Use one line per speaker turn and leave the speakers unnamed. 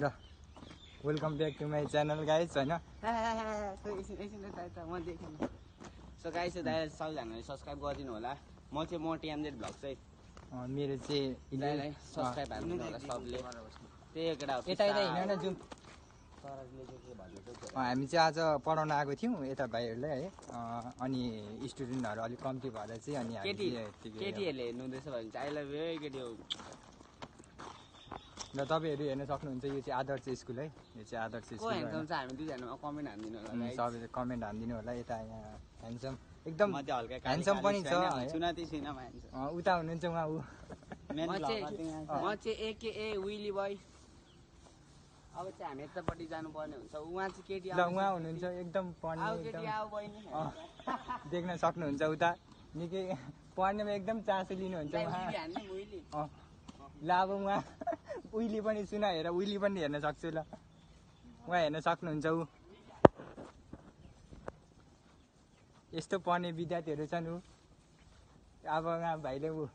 ल welcome back to my channel guys होइन
so guys दाइ सबैजनाले सब्सक्राइब गरिदिनु होला। म चाहिँ टिएमजेड भ्लग चाहिँ
मेरो चाहिँ
दाइलाई सब्सक्राइब हाल्नु होला सबले। त्यही एउटा
यता यता हिँड न जाउँ। हामी चाहिँ आज पढाउन आएको थियौँ यता भाइहरूलाई है अनि स्टुडेन्टहरू अलिक कम्ती भएर चाहिँ अनि
केटीहरूले हेर्नु हुँदैछ भने चाहिँ आई लभ यु केटी हो।
र तपाईँहरू हेर्न सक्नुहुन्छ यो चाहिँ आदर्श स्कुल है। यो चाहिँ आदर्श स्कुल
हामी दुईजना कमेन्ट हानिदिनु होला।
सबैले कमेन्ट हानिदिनु होला। यता यहाँ ह्यान्डसम एकदम ह्यान्डसम पनि छ। उता हुनुहुन्छ उहाँ ऊ
म चाहिँ एकेए विली बोय। अब चाहिँ हामी यतापट्टि जानुपर्ने हुन्छ। उहाँ चाहिँ केटी
ल उहाँ हुनुहुन्छ एकदम पढ्ने देख्न सक्नुहुन्छ। उता निकै पढ्नेमा एकदम चासो लिनुहुन्छ उहाँ। ल अब उहाँ उहिले पनि सुना हेर उहिले पनि हेर्न सक्छु। ल उहाँ हेर्न सक्नुहुन्छ। ऊ यस्तो पढ्ने विद्यार्थीहरू छन्। ऊ अब उहाँ भाइले ऊ